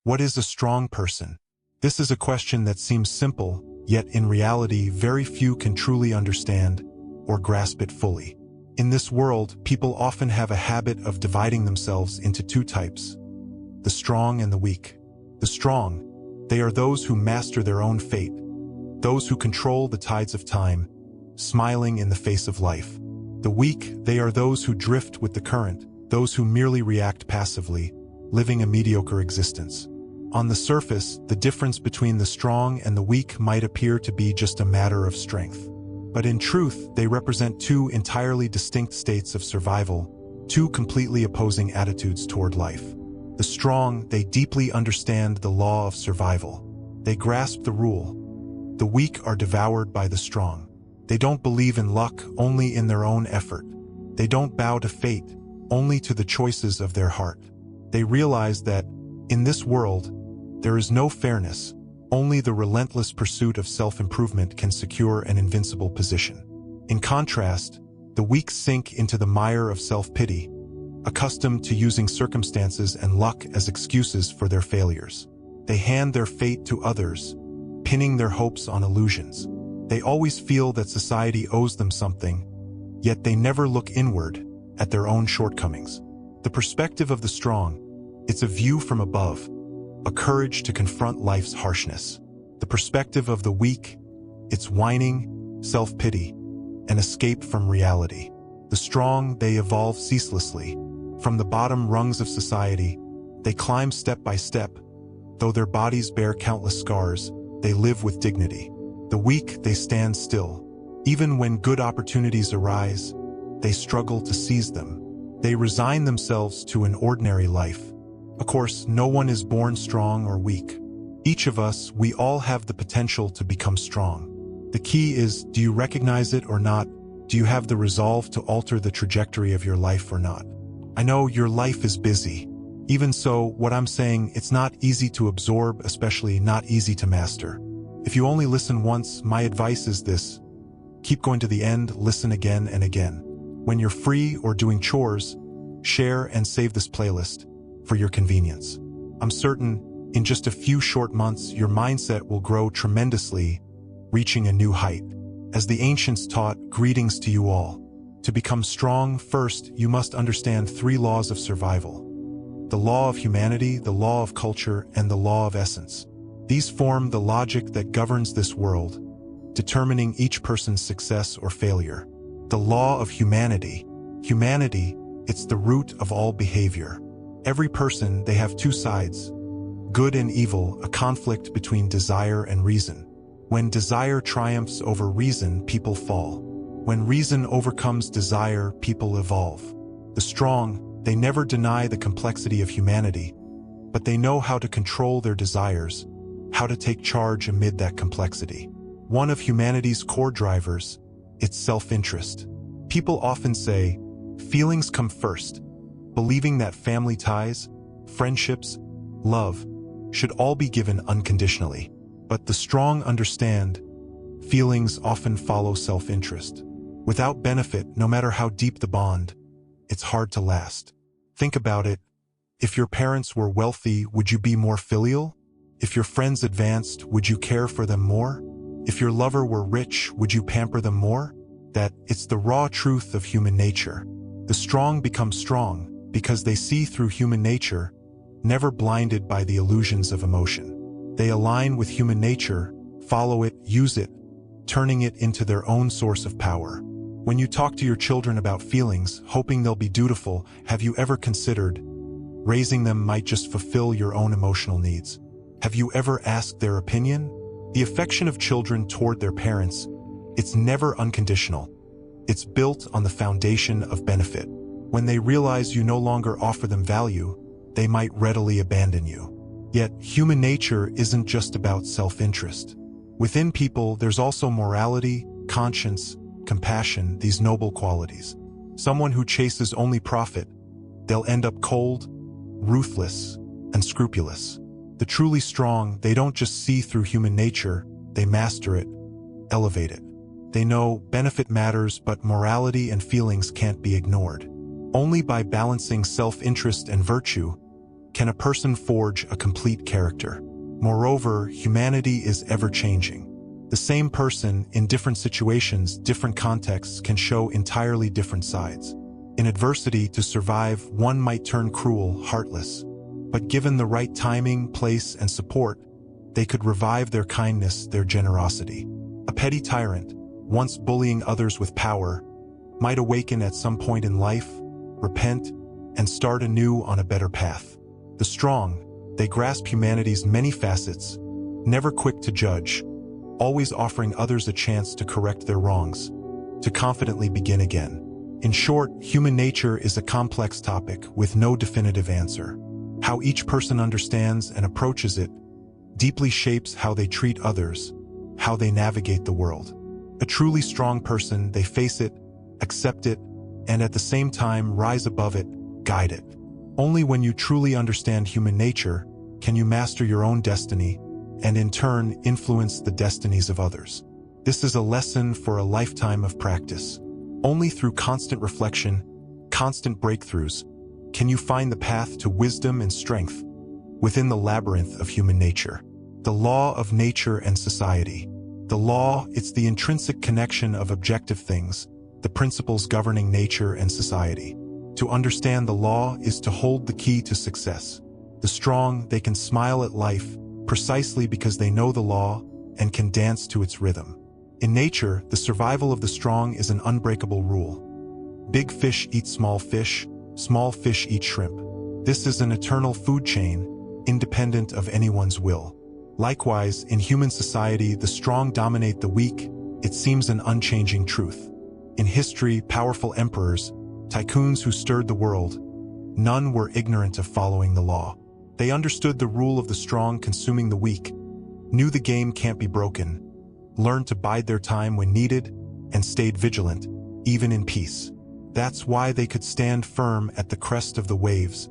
What is a strong person? This is a question that seems simple, yet in reality very few can truly understand or grasp it fully. In this world, people often have a habit of dividing themselves into two types: the strong and the weak. The strong, they are those who master their own fate, those who control the tides of time, smiling in the face of life. The weak, they are those who drift with the current, those who merely react passively, living a mediocre existence. On the surface, the difference between the strong and the weak might appear to be just a matter of strength. But in truth, they represent two entirely distinct states of survival, two completely opposing attitudes toward life. The strong, they deeply understand the law of survival. They grasp the rule. The weak are devoured by the strong. They don't believe in luck, only in their own effort. They don't bow to fate, only to the choices of their heart. They realize that, in this world, there is no fairness. Only the relentless pursuit of self-improvement can secure an invincible position. In contrast, the weak sink into the mire of self-pity, accustomed to using circumstances and luck as excuses for their failures. They hand their fate to others, pinning their hopes on illusions. They always feel that society owes them something, yet they never look inward at their own shortcomings. The perspective of the strong, it's a view from above, a courage to confront life's harshness. The perspective of the weak, it's whining, self-pity, an escape from reality. The strong, they evolve ceaselessly. From the bottom rungs of society, they climb step by step. Though their bodies bear countless scars, they live with dignity. The weak, they stand still. Even when good opportunities arise, they struggle to seize them. They resign themselves to an ordinary life. Of course, no one is born strong or weak. Each of us, we all have the potential to become strong. The key is, do you recognize it or not? Do you have the resolve to alter the trajectory of your life or not? I know your life is busy. Even so, what I'm saying, it's not easy to absorb, especially not easy to master. If you only listen once, my advice is this: keep going to the end, listen again and again. When you're free or doing chores, share and save this playlist for your convenience. I'm certain, in just a few short months, your mindset will grow tremendously, reaching a new height. As the ancients taught, greetings to you all. To become strong, first, you must understand three laws of survival: the law of humanity, the law of culture, and the law of essence. These form the logic that governs this world, determining each person's success or failure. The law of humanity. Humanity, it's the root of all behavior. Every person, they have two sides, good and evil, a conflict between desire and reason. When desire triumphs over reason, people fall. When reason overcomes desire, people evolve. The strong, they never deny the complexity of humanity, but they know how to control their desires, how to take charge amid that complexity. One of humanity's core drivers, it's self-interest. People often say, feelings come first, believing that family ties, friendships, love, should all be given unconditionally. But the strong understand, feelings often follow self-interest. Without benefit, no matter how deep the bond, it's hard to last. Think about it. If your parents were wealthy, would you be more filial? If your friends advanced, would you care for them more? If your lover were rich, would you pamper them more? It's the raw truth of human nature. The strong become strong because they see through human nature, never blinded by the illusions of emotion. They align with human nature, follow it, use it, turning it into their own source of power. When you talk to your children about feelings, hoping they'll be dutiful, have you ever considered raising them might just fulfill your own emotional needs? Have you ever asked their opinion? The affection of children toward their parents, it's never unconditional. It's built on the foundation of benefit. When they realize you no longer offer them value, they might readily abandon you. Yet, human nature isn't just about self-interest. Within people, there's also morality, conscience, compassion, these noble qualities. Someone who chases only profit, they'll end up cold, ruthless, and scrupulous. The truly strong, they don't just see through human nature, they master it, elevate it. They know benefit matters, but morality and feelings can't be ignored. Only by balancing self-interest and virtue, can a person forge a complete character. Moreover, humanity is ever-changing. The same person, in different situations, different contexts, can show entirely different sides. In adversity, to survive, one might turn cruel, heartless. But given the right timing, place, and support, they could revive their kindness, their generosity. A petty tyrant, once bullying others with power, might awaken at some point in life, repent, and start anew on a better path. The strong, they grasp humanity's many facets, never quick to judge, always offering others a chance to correct their wrongs, to confidently begin again. In short, human nature is a complex topic with no definitive answer. How each person understands and approaches it deeply shapes how they treat others, how they navigate the world. A truly strong person, they face it, accept it, and at the same time rise above it, guide it. Only when you truly understand human nature can you master your own destiny and in turn influence the destinies of others. This is a lesson for a lifetime of practice. Only through constant reflection, constant breakthroughs, can you find the path to wisdom and strength within the labyrinth of human nature. The law of nature and society. The law, it's the intrinsic connection of objective things, the principles governing nature and society. To understand the law is to hold the key to success. The strong, they can smile at life precisely because they know the law and can dance to its rhythm. In nature, the survival of the strong is an unbreakable rule. Big fish eat small fish eat shrimp. This is an eternal food chain, independent of anyone's will. Likewise, in human society, the strong dominate the weak. It seems an unchanging truth. In history, powerful emperors, tycoons who stirred the world, none were ignorant of following the law. They understood the rule of the strong consuming the weak, knew the game can't be broken, learned to bide their time when needed, and stayed vigilant, even in peace. That's why they could stand firm at the crest of the waves,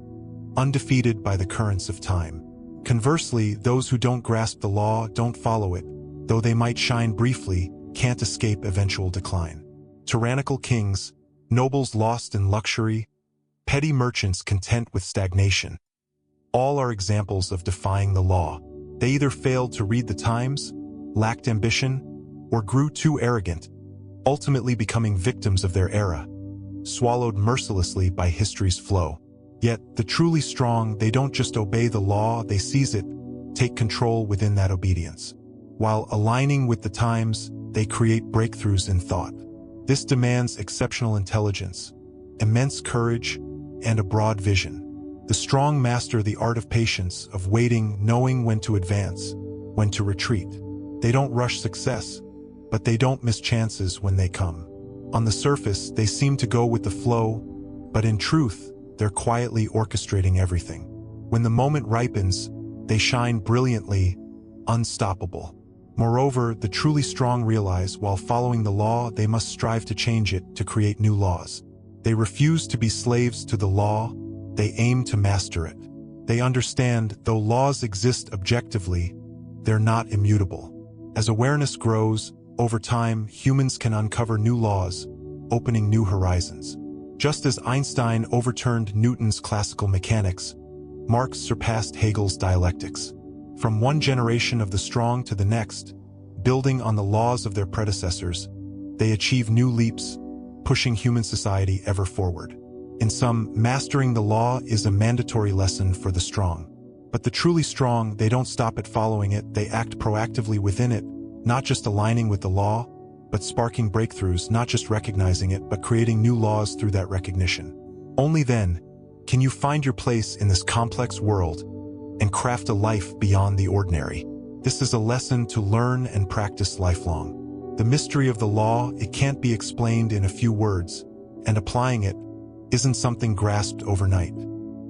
undefeated by the currents of time. Conversely, those who don't grasp the law, don't follow it, though they might shine briefly, can't escape eventual decline. Tyrannical kings, nobles lost in luxury, petty merchants content with stagnation. All are examples of defying the law. They either failed to read the times, lacked ambition, or grew too arrogant, ultimately becoming victims of their era, swallowed mercilessly by history's flow. Yet, the truly strong, they don't just obey the law, they seize it, take control within that obedience. While aligning with the times, they create breakthroughs in thought. This demands exceptional intelligence, immense courage, and a broad vision. The strong master the art of patience, of waiting, knowing when to advance, when to retreat. They don't rush success, but they don't miss chances when they come. On the surface, they seem to go with the flow, but in truth, they're quietly orchestrating everything. When the moment ripens, they shine brilliantly, unstoppable. Moreover, the truly strong realize while following the law, they must strive to change it, to create new laws. They refuse to be slaves to the law, they aim to master it. They understand, though laws exist objectively, they're not immutable. As awareness grows, over time, humans can uncover new laws, opening new horizons. Just as Einstein overturned Newton's classical mechanics, Marx surpassed Hegel's dialectics. From one generation of the strong to the next, building on the laws of their predecessors, they achieve new leaps, pushing human society ever forward. In sum, mastering the law is a mandatory lesson for the strong. But the truly strong, they don't stop at following it, they act proactively within it, not just aligning with the law, but sparking breakthroughs, not just recognizing it, but creating new laws through that recognition. Only then can you find your place in this complex world and craft a life beyond the ordinary. This is a lesson to learn and practice lifelong. The mystery of the law, it can't be explained in a few words, and applying it isn't something grasped overnight.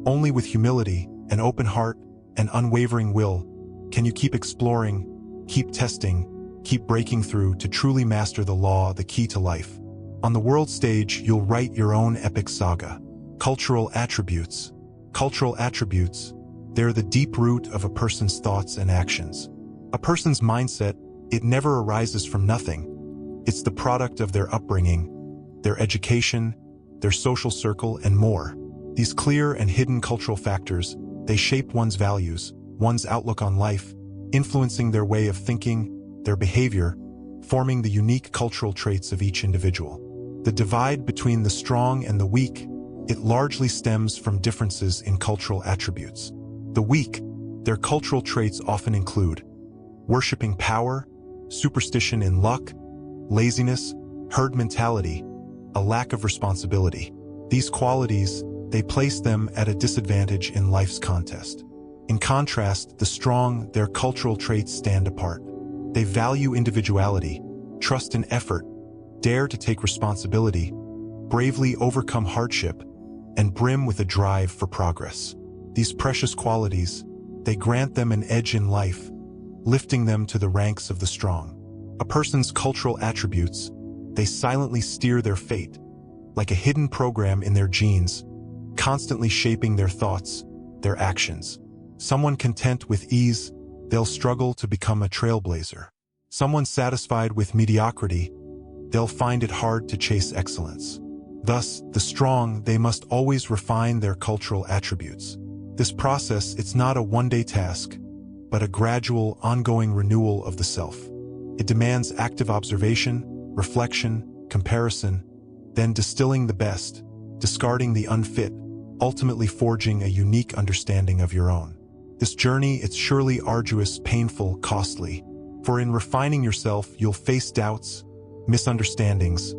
Only with humility, an open heart, and unwavering will can you keep exploring, keep testing, keep breaking through to truly master the law, the key to life. On the world stage, you'll write your own epic saga. Cultural attributes. Cultural attributes, they're the deep root of a person's thoughts and actions. A person's mindset, it never arises from nothing. It's the product of their upbringing, their education, their social circle, and more. These clear and hidden cultural factors, They shape one's values, one's outlook on life, influencing their way of thinking, their behavior, forming the unique cultural traits of each individual. The divide between the strong and the weak, it largely stems from differences in cultural attributes. The weak, their cultural traits often include worshipping power, superstition in luck, laziness, herd mentality, a lack of responsibility. These qualities, they place them at a disadvantage in life's contest. In contrast, the strong, their cultural traits stand apart. They value individuality, trust in effort, dare to take responsibility, bravely overcome hardship, and brim with a drive for progress. These precious qualities, they grant them an edge in life, lifting them to the ranks of the strong. A person's cultural attributes, they silently steer their fate, like a hidden program in their genes, constantly shaping their thoughts, their actions. Someone content with ease, they'll struggle to become a trailblazer. Someone satisfied with mediocrity, they'll find it hard to chase excellence. Thus, the strong, they must always refine their cultural attributes. This process, it's not a one-day task, but a gradual, ongoing renewal of the self. It demands active observation, reflection, comparison, then distilling the best, discarding the unfit, ultimately forging a unique understanding of your own. This journey, it's surely arduous, painful, costly. For in refining yourself, you'll face doubts, misunderstandings,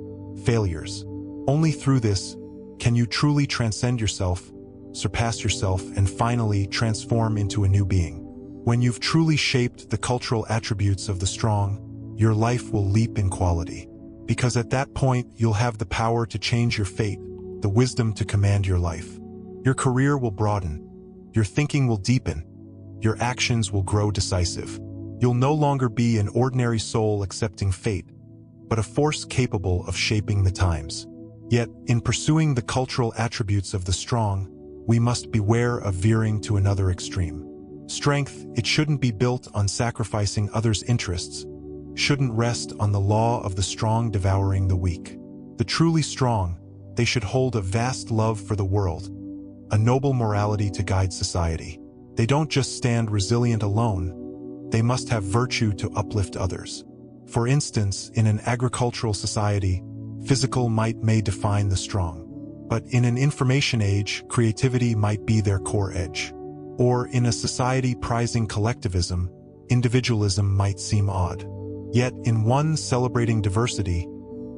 failures. Only through this can you truly transcend yourself, surpass yourself, and finally transform into a new being. When you've truly shaped the cultural attributes of the strong, your life will leap in quality. Because at that point, you'll have the power to change your fate, the wisdom to command your life. Your career will broaden, your thinking will deepen, your actions will grow decisive. You'll no longer be an ordinary soul accepting fate, but a force capable of shaping the times. Yet, in pursuing the cultural attributes of the strong, we must beware of veering to another extreme. Strength, it shouldn't be built on sacrificing others' interests, shouldn't rest on the law of the strong devouring the weak. The truly strong, they should hold a vast love for the world, a noble morality to guide society. They don't just stand resilient alone, they must have virtue to uplift others. For instance, in an agricultural society, physical might may define the strong. But in an information age, creativity might be their core edge. Or in a society prizing collectivism, individualism might seem odd. Yet in one celebrating diversity,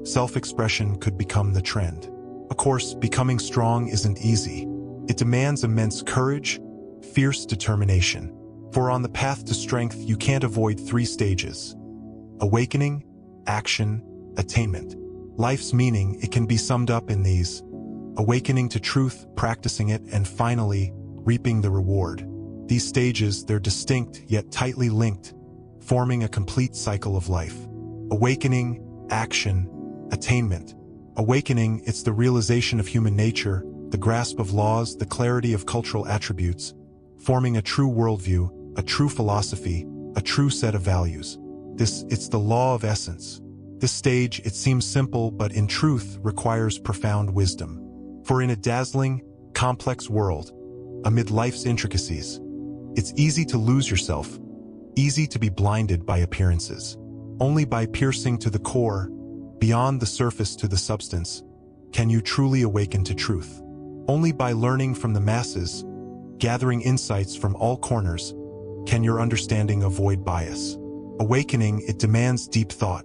self-expression could become the trend. Of course, becoming strong isn't easy. It demands immense courage, fierce determination. For on the path to strength, you can't avoid 3 stages: awakening, action, attainment. Life's meaning, it can be summed up in these: awakening to truth, practicing it, and finally, reaping the reward. These stages, they're distinct yet tightly linked, forming a complete cycle of life. Awakening, action, attainment. Awakening, it's the realization of human nature, the grasp of laws, the clarity of cultural attributes, forming a true worldview, a true philosophy, a true set of values. It's the law of essence. This stage, it seems simple, but in truth requires profound wisdom. For in a dazzling, complex world, amid life's intricacies, it's easy to lose yourself, easy to be blinded by appearances. Only by piercing to the core, beyond the surface to the substance, can you truly awaken to truth. Only by learning from the masses, gathering insights from all corners, can your understanding avoid bias. Awakening, it demands deep thought.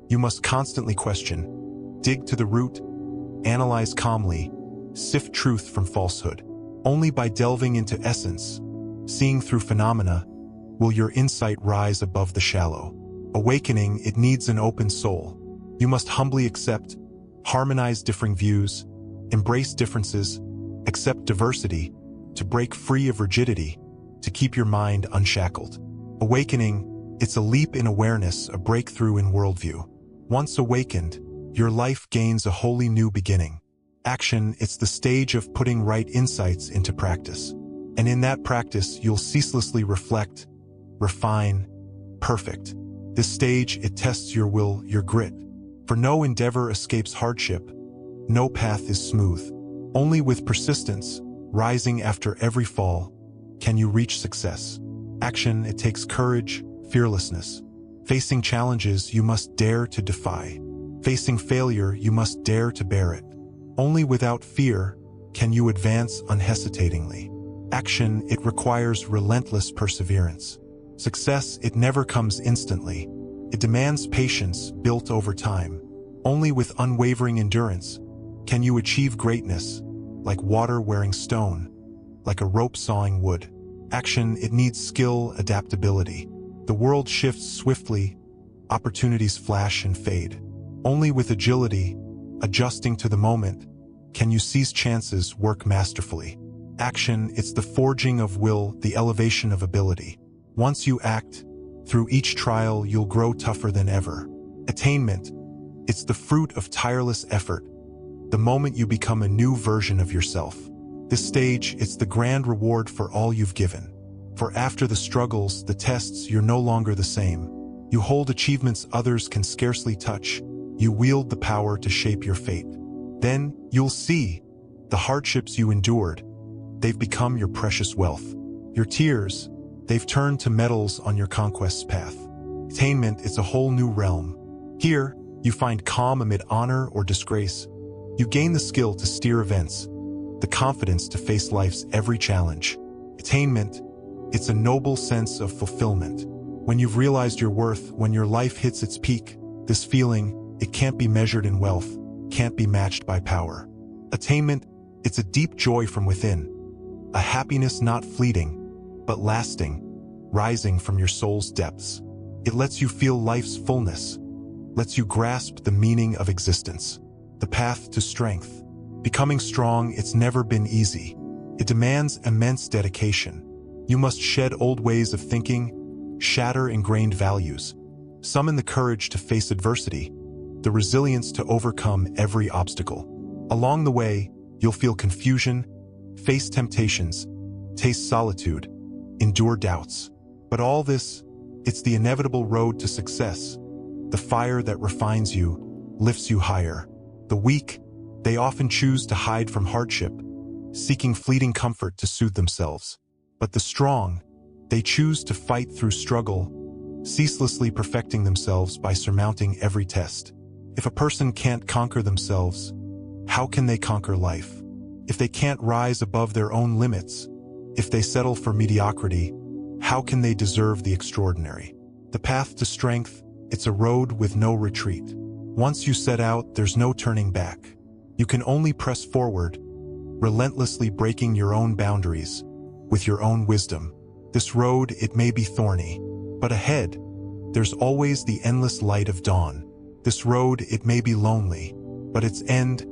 You must constantly question, dig to the root, analyze calmly, sift truth from falsehood. Only by delving into essence, seeing through phenomena, will your insight rise above the shallow. Awakening, it needs an open soul. You must humbly accept, harmonize differing views, embrace differences, accept diversity, to break free of rigidity, to keep your mind unshackled. Awakening, it's a leap in awareness, a breakthrough in worldview. Once awakened, your life gains a wholly new beginning. Action, it's the stage of putting right insights into practice. And in that practice, you'll ceaselessly reflect, refine, perfect. This stage, it tests your will, your grit. For no endeavor escapes hardship, no path is smooth. Only with persistence, rising after every fall, can you reach success? Action, it takes courage, fearlessness. Facing challenges, you must dare to defy. Facing failure, you must dare to bear it. Only without fear can you advance unhesitatingly. Action, it requires relentless perseverance. Success, it never comes instantly. It demands patience built over time. Only with unwavering endurance can you achieve greatness, like water wearing stone, like a rope sawing wood. Action, it needs skill, adaptability. The world shifts swiftly, opportunities flash and fade. Only with agility, adjusting to the moment, can you seize chances, work masterfully. Action, it's the forging of will, the elevation of ability. Once you act, through each trial you'll grow tougher than ever. Attainment, it's the fruit of tireless effort, the moment you become a new version of yourself. This stage, it's the grand reward for all you've given. For after the struggles, the tests, you're no longer the same. You hold achievements others can scarcely touch. You wield the power to shape your fate. Then, you'll see, the hardships you endured, they've become your precious wealth. Your tears, they've turned to medals on your conquest's path. Attainment, it's a whole new realm. Here, you find calm amid honor or disgrace. You gain the skill to steer events, the confidence to face life's every challenge. Attainment, it's a noble sense of fulfillment. When you've realized your worth, when your life hits its peak, this feeling, it can't be measured in wealth, can't be matched by power. Attainment, it's a deep joy from within, a happiness not fleeting, but lasting, rising from your soul's depths. It lets you feel life's fullness, lets you grasp the meaning of existence, the path to strength. Becoming strong, it's never been easy. It demands immense dedication. You must shed old ways of thinking, shatter ingrained values, summon the courage to face adversity, the resilience to overcome every obstacle. Along the way, you'll feel confusion, face temptations, taste solitude, endure doubts. But all this, it's the inevitable road to success. The fire that refines you, lifts you higher. The weak, they often choose to hide from hardship, seeking fleeting comfort to soothe themselves. But the strong, they choose to fight through struggle, ceaselessly perfecting themselves by surmounting every test. If a person can't conquer themselves, how can they conquer life? If they can't rise above their own limits, if they settle for mediocrity, how can they deserve the extraordinary? The path to strength, it's a road with no retreat. Once you set out, there's no turning back. You can only press forward, relentlessly breaking your own boundaries, with your own wisdom. This road, it may be thorny, but ahead, there's always the endless light of dawn. This road, it may be lonely, but its end,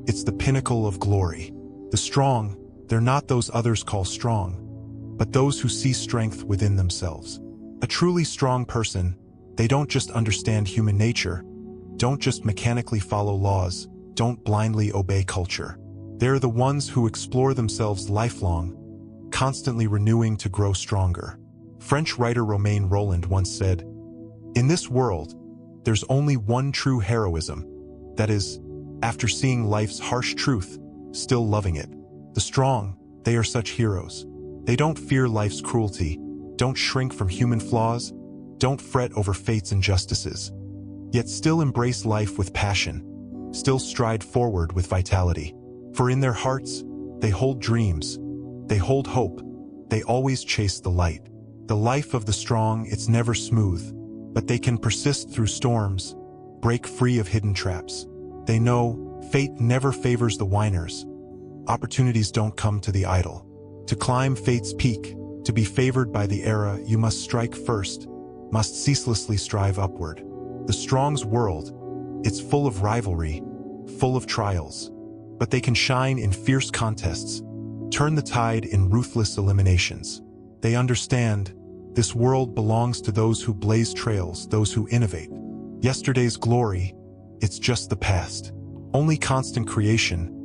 it's the pinnacle of glory. The strong, they're not those others call strong, but those who see strength within themselves. A truly strong person, they don't just understand human nature, don't just mechanically follow laws, don't blindly obey culture. They're the ones who explore themselves lifelong, constantly renewing to grow stronger. French writer Romain Rolland once said, "In this world, there's only one true heroism, that is, after seeing life's harsh truth, still loving it." The strong, they are such heroes. They don't fear life's cruelty, don't shrink from human flaws, don't fret over fate's injustices, yet still embrace life with passion, still stride forward with vitality. For in their hearts, they hold dreams, they hold hope, they always chase the light. The life of the strong, it's never smooth, but they can persist through storms, break free of hidden traps. They know fate never favors the whiners. Opportunities don't come to the idle. To climb fate's peak, to be favored by the era, you must strike first, must ceaselessly strive upward. The strong's world, it's full of rivalry, full of trials, but they can shine in fierce contests, turn the tide in ruthless eliminations. They understand this world belongs to those who blaze trails, those who innovate. Yesterday's glory, it's just the past. Only constant creation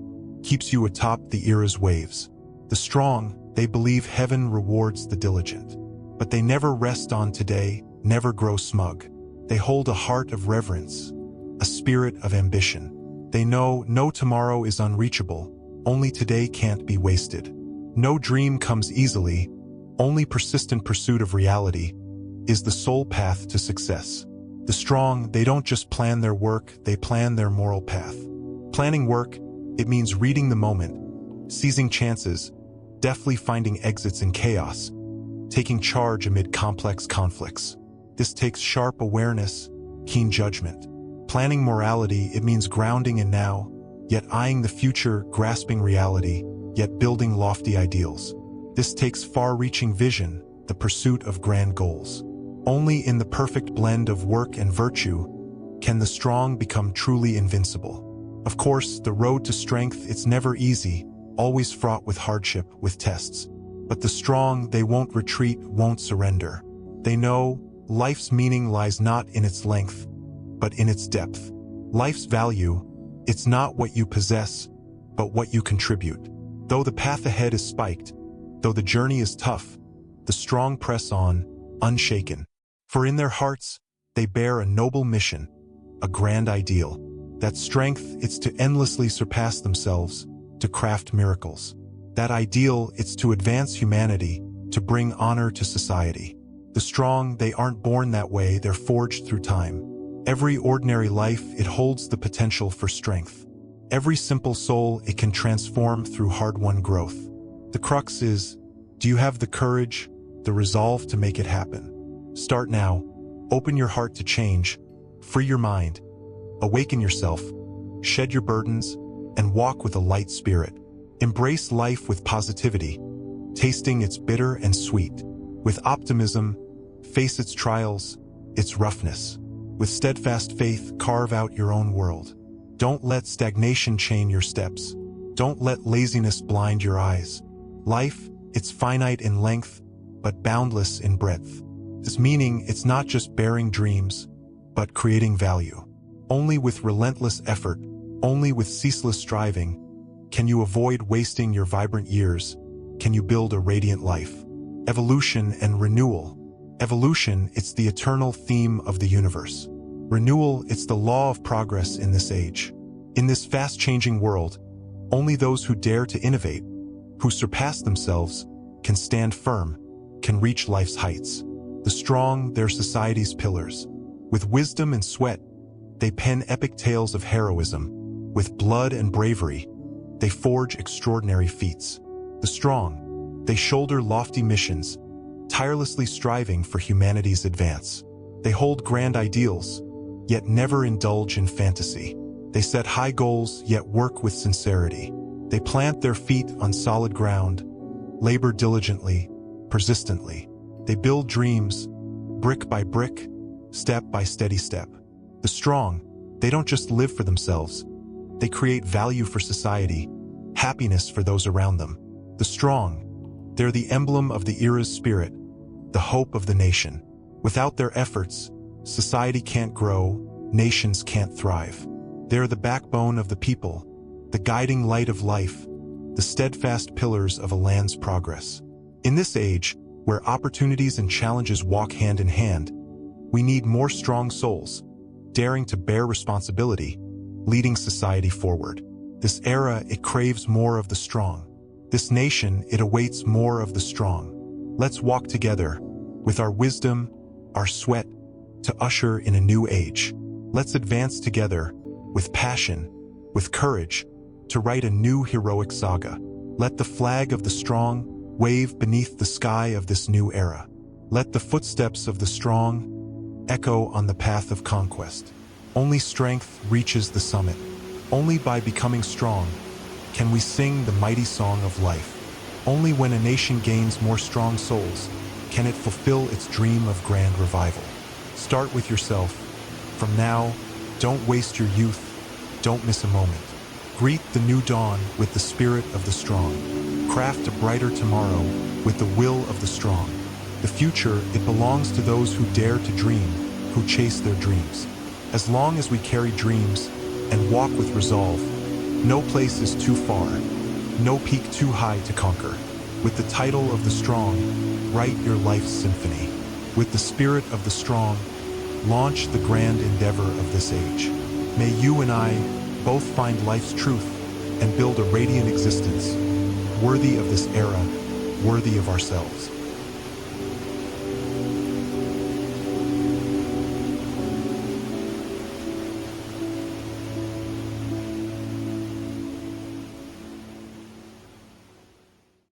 keeps you atop the era's waves. The strong, they believe heaven rewards the diligent. But they never rest on today, never grow smug. They hold a heart of reverence, a spirit of ambition. They know no tomorrow is unreachable, only today can't be wasted. No dream comes easily, Only persistent pursuit of reality is the sole path to success. The strong, they don't just plan their work, they plan their moral path. Planning work, it means reading the moment, seizing chances, deftly finding exits in chaos, taking charge amid complex conflicts. This takes sharp awareness, keen judgment. Planning morality, it means grounding in now, yet eyeing the future, grasping reality, yet building lofty ideals. This takes far-reaching vision, the pursuit of grand goals. Only in the perfect blend of work and virtue can the strong become truly invincible. Of course, the road to strength, it's never easy, always fraught with hardship, with tests. But the strong, they won't retreat, won't surrender. They know life's meaning lies not in its length, but in its depth. Life's value, it's not what you possess, but what you contribute. Though the path ahead is spiked, though the journey is tough, the strong press on, unshaken. For in their hearts, they bear a noble mission, a grand ideal. That strength, it's to endlessly surpass themselves, to craft miracles. That ideal, it's to advance humanity, to bring honor to society. The strong, they aren't born that way, they're forged through time. Every ordinary life, it holds the potential for strength. Every simple soul, it can transform through hard-won growth. The crux is, do you have the courage, the resolve to make it happen? Start now. Open your heart to change. Free your mind. Awaken yourself. Shed your burdens, and walk with a light spirit. Embrace life with positivity, tasting its bitter and sweet. With optimism, face its trials, its roughness. With steadfast faith, carve out your own world. Don't let stagnation chain your steps. Don't let laziness blind your eyes. Life, it's finite in length, but boundless in breadth. This meaning, it's not just bearing dreams, but creating value. Only with relentless effort, only with ceaseless striving, can you avoid wasting your vibrant years? Can you build a radiant life? Evolution and renewal. Evolution, it's the eternal theme of the universe. Renewal, it's the law of progress in this age. In this fast-changing world, only those who dare to innovate, who surpass themselves, can stand firm, can reach life's heights. The strong, they're society's pillars. With wisdom and sweat, they pen epic tales of heroism. With blood and bravery, they forge extraordinary feats. The strong, they shoulder lofty missions, tirelessly striving for humanity's advance. They hold grand ideals, yet never indulge in fantasy. They set high goals, yet work with sincerity. They plant their feet on solid ground, labor diligently, persistently. They build dreams, brick by brick, step by steady step. The strong, they don't just live for themselves. They create value for society, happiness for those around them. The strong, they're the emblem of the era's spirit, the hope of the nation. Without their efforts, society can't grow, nations can't thrive. They're the backbone of the people, the guiding light of life, the steadfast pillars of a land's progress. In this age, where opportunities and challenges walk hand in hand, we need more strong souls, daring to bear responsibility, leading society forward. This era, it craves more of the strong. This nation, it awaits more of the strong. Let's walk together, with our wisdom, our sweat, to usher in a new age. Let's advance together, with passion, with courage, to write a new heroic saga. Let the flag of the strong wave beneath the sky of this new era. Let the footsteps of the strong echo on the path of conquest. Only strength reaches the summit. Only by becoming strong can we sing the mighty song of life. Only when a nation gains more strong souls can it fulfill its dream of grand revival. Start with yourself. From now, don't waste your youth. Don't miss a moment. Greet the new dawn with the spirit of the strong. Craft a brighter tomorrow with the will of the strong. The future, it belongs to those who dare to dream, who chase their dreams. As long as we carry dreams and walk with resolve, no place is too far, no peak too high to conquer. With the title of the strong, write your life's symphony. With the spirit of the strong, launch the grand endeavor of this age. May you and I both find life's truth and build a radiant existence, worthy of this era, worthy of ourselves.